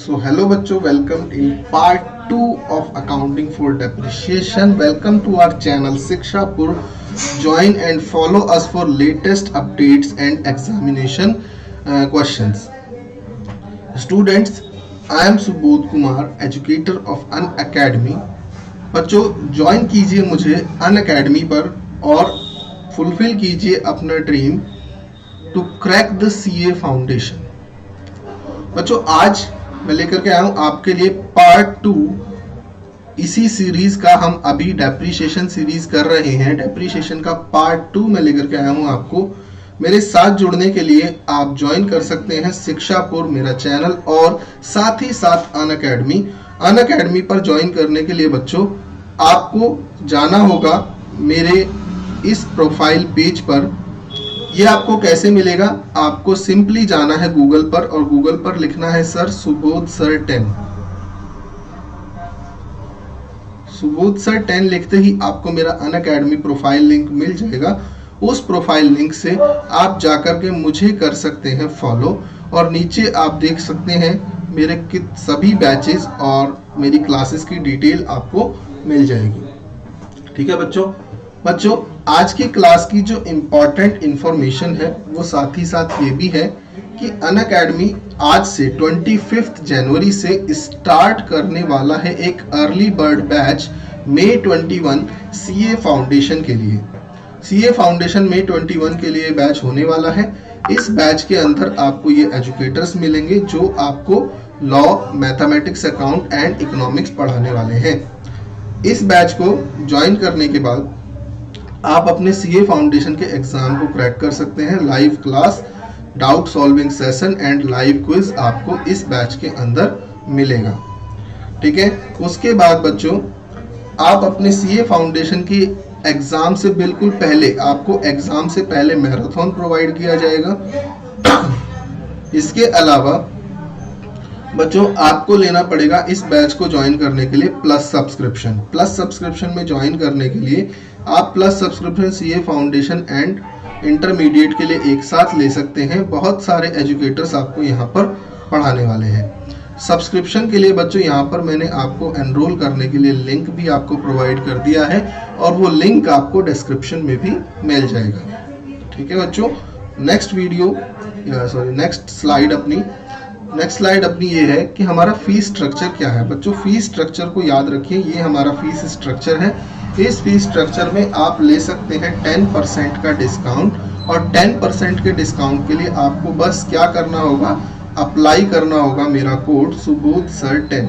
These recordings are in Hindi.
So hello बच्चों, welcome in part 2 of accounting for depreciation. Welcome to our channel Sikshapur. Join and follow us for latest updates and examination questions. Students, I am Subodh Kumar, educator of Unacademy. बच्चों ज्वाइन कीजिए मुझे अनअकैडमी पर और फुलफिल कीजिए अपना dream to crack the CA foundation. बच्चों आज मैं लेकर के आया हूं आपके लिए पार्ट 2 इसी सीरीज का। हम अभी डेप्रीशिएशन सीरीज कर रहे हैं। डेप्रीशिएशन का पार्ट 2 मैं लेकर के आया हूं आपको। मेरे साथ जुड़ने के लिए आप ज्वाइन कर सकते हैं शिक्षापुर मेरा चैनल और साथ ही साथ अनअकैडमी। अनअकैडमी पर ज्वाइन करने के लिए बच्चों आपको जाना होगा मेरे इस प्रोफाइल पेज पर। ये आपको कैसे मिलेगा? आपको सिंपली जाना है गूगल पर और गूगल पर लिखना है sir Subodh sir 10। Subodh sir 10 लिखते ही आपको मेरा अनअकैडमी प्रोफाइल लिंक मिल जाएगा। उस प्रोफाइल लिंक से आप जाकर के मुझे कर सकते हैं फॉलो और नीचे आप देख सकते हैं मेरे सभी बैचेस और मेरी क्लासेस की डिटेल आपको मिल जाएगी। ठीक है बच्चों आज की क्लास की जो इम्पोर्टेंट इंफॉर्मेशन है वो साथ ही साथ ये भी है कि अनअकैडमी आज से 25 जनवरी से स्टार्ट करने वाला है एक अर्ली बर्ड बैच मई 21 सीए फाउंडेशन के लिए। सीए फाउंडेशन मई 21 के लिए बैच होने वाला है। इस बैच के अंदर आपको ये एजुकेटर्स मिलेंगे जो आपको law, mathematics, account and economics पढ़ाने वाले हैं। इस बैच को ज्वाइन करने के बाद आप अपने सीए फाउंडेशन के एग्जाम को क्रैक कर सकते हैं। Live class, doubt solving session and live quiz आपको इस बैच के अंदर मिलेगा। ठीक है, उसके बाद बच्चों आप अपने सीए फाउंडेशन की एग्जाम से बिल्कुल पहले आपको एग्जाम से पहले मैराथन प्रोवाइड किया जाएगा। इसके अलावा बच्चों आपको लेना पड़ेगा इस बैच को ज्वाइन करने के लिए प्लस सब्सक्रिप्शन। प्लस सब्सक्रिप्शन में ज्वाइन करने के लिए आप plus subscription CA foundation and intermediate के लिए एक साथ ले सकते हैं। बहुत सारे एजुकेटर्स आपको यहाँ पर पढ़ाने वाले हैं। सब्सक्रिप्शन के लिए बच्चों यहाँ पर मैंने आपको एनरोल करने के लिए लिंक भी आपको प्रोवाइड कर दिया है और वो लिंक आपको डिस्क्रिप्शन में भी मिल जाएगा। ठीक है बच्चों, नेक्स्ट स्लाइड अपनी ये है कि हमारा फीस स्ट्रक्चर क्या है। बच्चों फीस स्ट्रक्चर को याद रखिए, ये हमारा फीस स्ट्रक्चर है। इस फीस स्ट्रक्चर में आप ले सकते हैं 10% का डिस्काउंट और 10% के डिस्काउंट के लिए आपको बस क्या करना होगा, अप्लाई करना होगा मेरा code Subodh sir 10।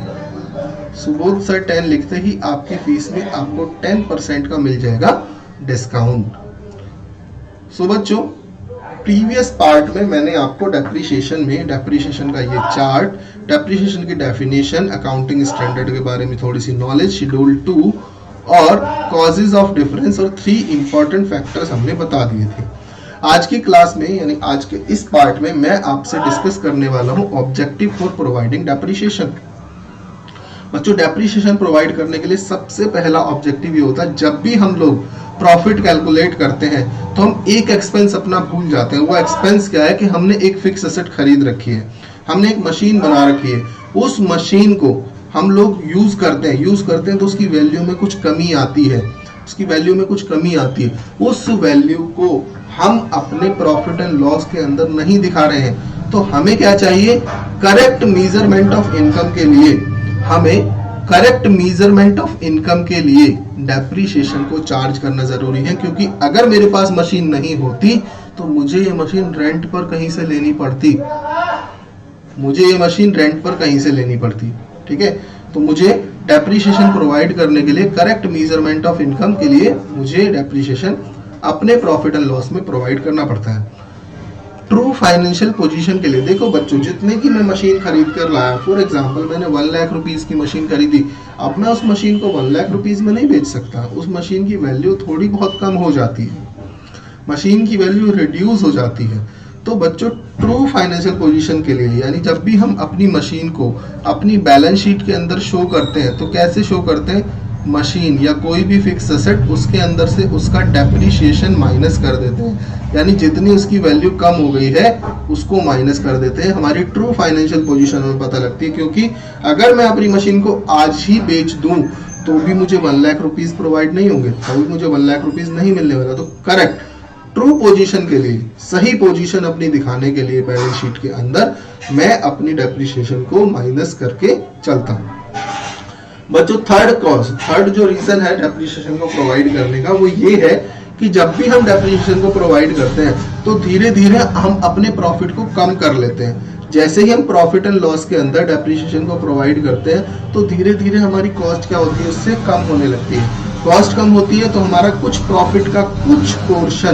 Subodh sir 10 लिखते ही आपकी फीस में आपको 10% का मिल जाएगा डिस्काउंट। सो बच्चों प्रीवियस पार्ट में मैंने आपको डेप्रीशिएशन का ये चार्ट, डेप्रीशिएशन की डेफिनेशन, अकाउंटिंग स्टैंडर्ड के बारे में थोड़ी सी नॉलेज, शेड्यूल 2 और कॉजेज ऑफ डिफरेंस और 3 इंपॉर्टेंट फैक्टर्स हमने बता दिए थे। आज की क्लास में यानी आज के इस पार्ट में मैं आपसे डिस्कस करने वाला हूं ऑब्जेक्टिव फॉर प्रोवाइडिंग डेप्रीशिएशन। बच्चों डेप्रीशिएशन प्रोवाइड करने के लिए सबसे पहला ऑब्जेक्टिव ये होता है, जब भी हम लोग प्रॉफिट कैलकुलेट करते हैं तो हम एक एक्सपेंस अपना भूल जाते हैं। वो एक्सपेंस क्या है कि हमने एक फिक्स एसेट खरीद रखी है, हमने एक मशीन बना रखी है, उस मशीन को हम लोग यूज करते हैं तो उसकी वैल्यू में कुछ कमी आती है, उस वैल्यू को हम अपने प्रॉफिट एंड लॉस के अंदर नहीं दिखा रहे हैं। तो हमें क्या चाहिए, करेक्ट मेजरमेंट ऑफ इनकम के लिए डेप्रीशिएशन को चार्ज करना जरूरी है। क्योंकि अगर मेरे पास मशीन नहीं होती तो मुझे ये मशीन रेंट पर कहीं से लेनी पड़ती। ठीक है, तो मुझे डेप्रीशिएशन प्रोवाइड करने के लिए, करेक्ट मेजरमेंट ऑफ इनकम के लिए मुझे डेप्रीशिएशन अपने प्रॉफिट एंड लॉस में प्रोवाइड करना पड़ता है। ट्रू फाइनेंशियल पोजीशन के लिए देखो बच्चों, जितने की मैं मशीन खरीद कर लाया, फॉर एग्जांपल मैंने 1 लाख रुपीस की मशीन खरीदी, अब मैं उस मशीन को 1 लाख रुपीस में नहीं बेच सकता। उस मशीन की वैल्यू थोड़ी बहुत कम हो जाती है, मशीन की वैल्यू रिड्यूस हो जाती है। तो बच्चों ट्रू फाइनेंशियल पोजीशन के लिए यानी जब भी हम अपनी मशीन को अपनी बैलेंस शीट के अंदर शो करते हैं तो कैसे शो करते हैं, मशीन या कोई भी फिक्स एसेट उसके अंदर से उसका डेप्रिसिएशन माइनस कर देते हैं, यानी जितनी उसकी वैल्यू कम हो गई है उसको माइनस कर देते हैं। हमारी ट्रू फाइनेंशियल पोजीशन में पता लगती है, क्योंकि अगर मैं अपनी मशीन को आज ही बेच दूं तो भी मुझे 1 लाख रुपीज प्रोवाइड नहीं होंगे, तो भी मुझे 1 लाख रुपीज नहीं मिलने वाला। तो करेक्ट ट्रू पोजीशन के लिए, सही पोजीशन अपनी दिखाने के लिए बैलेंस शीट के अंदर मैं अपनी डेप्रिसिएशन को माइनस करके चलता हूं। बच्चों थर्ड जो रीजन है डेप्रिसिएशन को प्रोवाइड करने का वो ये है कि जब भी हम डेप्रिसिएशन को प्रोवाइड करते हैं तो धीरे धीरे हम अपने प्रॉफिट को कम कर लेते हैं। जैसे ही हम प्रॉफिट एंड लॉस के अंदर डेप्रिसिएशन को प्रोवाइड करते हैं तो धीरे धीरे हमारी कॉस्ट क्या होती है, उससे कम होने लगती है। कॉस्ट कम होती है तो हमारा कुछ प्रॉफिट का कुछ पोर्शन,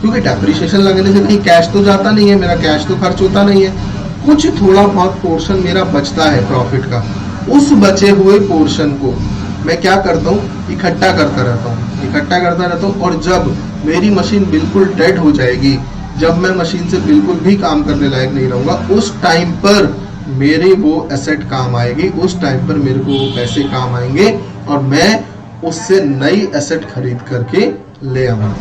क्योंकि डेप्रिसिएशन लगने से कहीं कैश तो जाता नहीं है, मेरा कैश तो खर्च होता नहीं है, कुछ थोड़ा बहुत पोर्शन मेरा बचता है प्रॉफिट का। उस बचे हुए पोर्शन को मैं क्या करता हूँ, इकट्ठा करता रहता हूँ और जब मेरी मशीन बिल्कुल डेड हो जाएगी, जब मैं मशीन से बिल्कुल भी काम करने लायक नहीं रहूंगा, उस टाइम पर मेरे वो एसेट काम आएगी, उस टाइम पर मेरे को वो पैसे काम आएंगे और मैं उससे नई एसेट खरीद करके ले आऊंगा।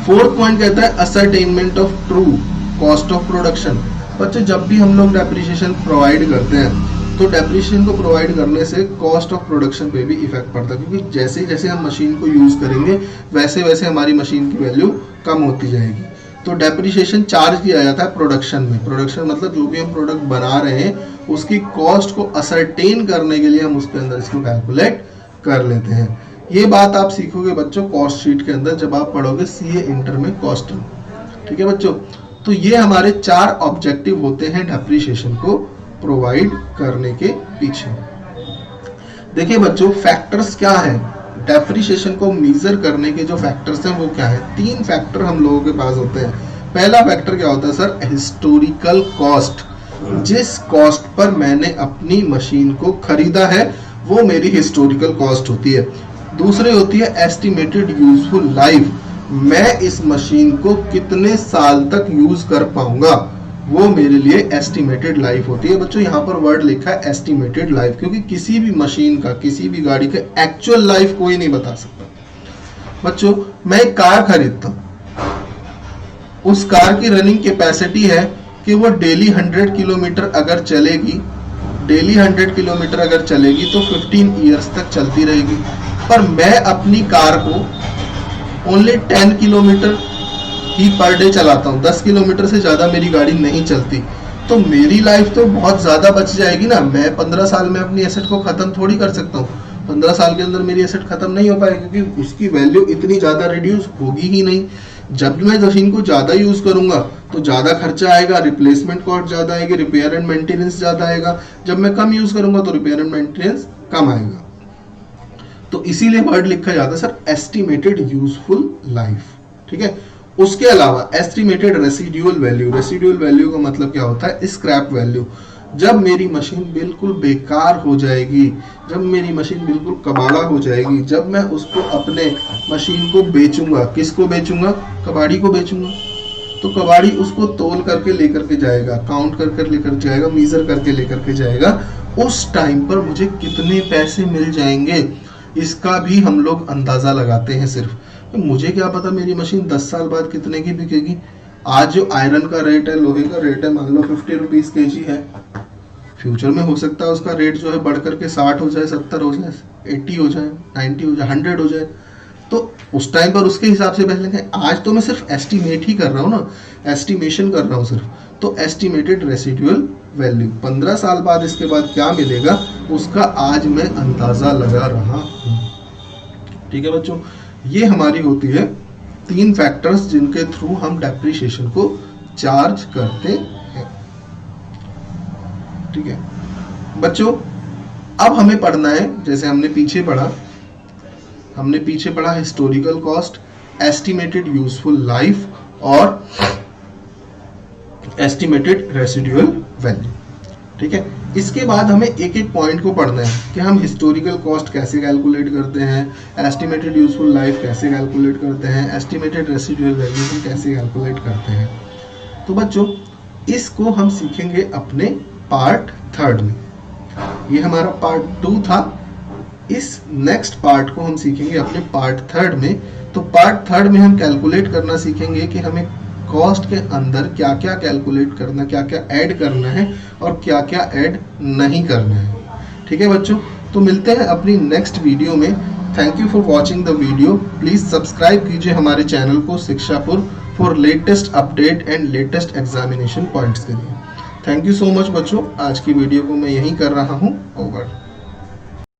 फोर्थ पॉइंट कहता है ascertainment of true cost of production. बच्चों जब भी हम लोग डेप्रिसिएशन प्रोवाइड करते हैं तो डेप्रिसिएशन को प्रोवाइड करने से कॉस्ट ऑफ प्रोडक्शन पे भी इफेक्ट पड़ता है, क्योंकि जैसे जैसे हम मशीन को यूज करेंगे वैसे वैसे हमारी मशीन की वैल्यू कम होती जाएगी। तो डेप्रिसिएशन चार्ज किया जाता है प्रोडक्शन में। प्रोडक्शन मतलब जो भी हम प्रोडक्ट बना रहे हैं उसकी कॉस्ट को असरटेन करने के लिए हम उसके अंदर इसको कैलकुलेट कर लेते हैं। ये बात आप सीखोगे बच्चों कॉस्ट शीट के अंदर जब आप पढ़ोगे सीए इंटर में कॉस्टिंग। ठीक है बच्चों, तो ये हमारे 4 ऑब्जेक्टिव होते हैं डेप्रिसिएशन को प्रोवाइड करने के पीछे। देखिए बच्चों फैक्टर्स क्या है, डेप्रिसिएशन को मेजर करने के जो फैक्टर्स हैं वो क्या है। 3 फैक्टर हम लोगों के पास होते हैं। पहला फैक्टर क्या होता है सर, हिस्टोरिकल कॉस्ट। जिस कॉस्ट पर मैंने अपनी मशीन को खरीदा है वो मेरी हिस्टोरिकल कॉस्ट होती है। दूसरी होती है एस्टिमेटेड यूजफुल लाइफ, मैं इस मशीन को कितने साल तक यूज कर पाऊंगा, वो मेरे लिए एस्टिमेटेड लाइफ होती है। बच्चों यहाँ पर वर्ड लिखा है एस्टिमेटेड लाइफ, क्योंकि किसी भी मशीन का, किसी भी गाड़ी का एक्चुअल लाइफ कोई नहीं बता सकता। बच्चों मैं एक कार खरीदता हूं, उस कार की रनिंग कैपेसिटी है कि वो डेली 100 किलोमीटर अगर चलेगी, डेली 100 किलोमीटर अगर चलेगी तो 15 ईयर्स तक चलती रहेगी। पर मैं अपनी कार को ओनली 10 किलोमीटर ही पर डे चलाता हूँ, 10 किलोमीटर से ज्यादा मेरी गाड़ी नहीं चलती, तो मेरी लाइफ तो बहुत ज्यादा बच जाएगी ना। मैं 15 साल में अपनी एसेट को खत्म थोड़ी कर सकता हूँ, 15 साल के अंदर मेरी एसेट खत्म नहीं हो पाएगी, क्योंकि उसकी वैल्यू इतनी ज्यादा रिड्यूस होगी ही नहीं। जब मैं मशीन को ज्यादा यूज करूंगा तो ज्यादा खर्चा आएगा, रिप्लेसमेंट कॉस्ट ज्यादा आएगी, रिपेयर एंड मेंटेनेंस ज्यादा आएगा। जब मैं कम यूज करूंगा तो रिपेयर एंड मेंटेनेंस कम आएगा। तो इसीलिए वर्ड लिखा जाता है सर एस्टिमेटेड यूजफुल लाइफ। ठीक है, उसके अलावा estimated residual value. Residual value का मतलब क्या होता है, स्क्रैप वैल्यू। जब मेरी मशीन बिल्कुल बेकार हो जाएगी, जब मेरी मशीन बिल्कुल कबाड़ा हो जाएगी, जब मैं उसको अपने मशीन को बेचूंगा, किसको बेचूंगा, कबाड़ी को बेचूंगा, तो कबाड़ी उसको तोल करके लेकर के जाएगा, काउंट कर कर लेकर जाएगा, मीजर करके लेकर के जाएगा। उस टाइम पर मुझे कितने पैसे मिल जाएंगे इसका भी हम लोग अंदाजा लगाते हैं। सिर्फ मुझे क्या पता मेरी मशीन 10 साल बाद कितने की बिकेगी। आज जो आयरन का रेट है, लोहे का रेट है, मान लो 50 रुपीज kg है, फ्यूचर में हो सकता है उसका रेट जो है बढ़ करके 60 हो जाए, 70 हो जाए, 80 हो जाए, 90 हो जाए, 100 हो जाए, तो उस टाइम पर उसके हिसाब से पैसे लेंगे। आज तो मैं सिर्फ एस्टिमेट ही कर रहा हूँ ना, एस्टिमेशन कर रहा हूँ सिर्फ। तो एस्टिमेटेड रेसिडुअल वैल्यू 15 साल बाद इसके बाद क्या मिलेगा उसका आज मैं अंदाजा लगा रहा हूँ। ठीक है बच्चों, ये हमारी होती है 3 फैक्टर्स जिनके थ्रू हम डेप्रिसिएशन को चार्ज करते हैं। ठीक है बच्चों, अब हमें पढ़ना है, जैसे हमने पीछे पढ़ा historical cost, estimated useful life और एस्टिमेटेड रेसिडुअल वैल्यू। ठीक है, इसके बाद हमें एक एक पॉइंट को पढ़ना है कि हम हिस्टोरिकल कॉस्ट कैसे कैलकुलेट करते हैं, एस्टिमेटेड यूजफुल लाइफ कैसे कैलकुलेट करते हैं, एस्टिमेटेड रेसिडुअल वैल्यू भी कैसे कैलकुलेट करते हैं। तो बच्चों इसको हम सीखेंगे अपने पार्ट 3 में। ये हमारा पार्ट 2 था, इस नेक्स्ट पार्ट को हम सीखेंगे अपने पार्ट थर्ड में। तो पार्ट थर्ड में हम कैलकुलेट करना सीखेंगे कि हमें कॉस्ट के अंदर क्या क्या कैलकुलेट करना, क्या क्या ऐड करना है और क्या क्या ऐड नहीं करना है। ठीक है बच्चों, तो मिलते हैं अपनी नेक्स्ट वीडियो में। Thank you for watching the video. Please subscribe कीजिए हमारे चैनल को Shikshapur for latest update and latest examination points के लिए। थैंक यू सो मच बच्चों। आज की वीडियो को मैं यहीं कर रहा हूँ। ओवर।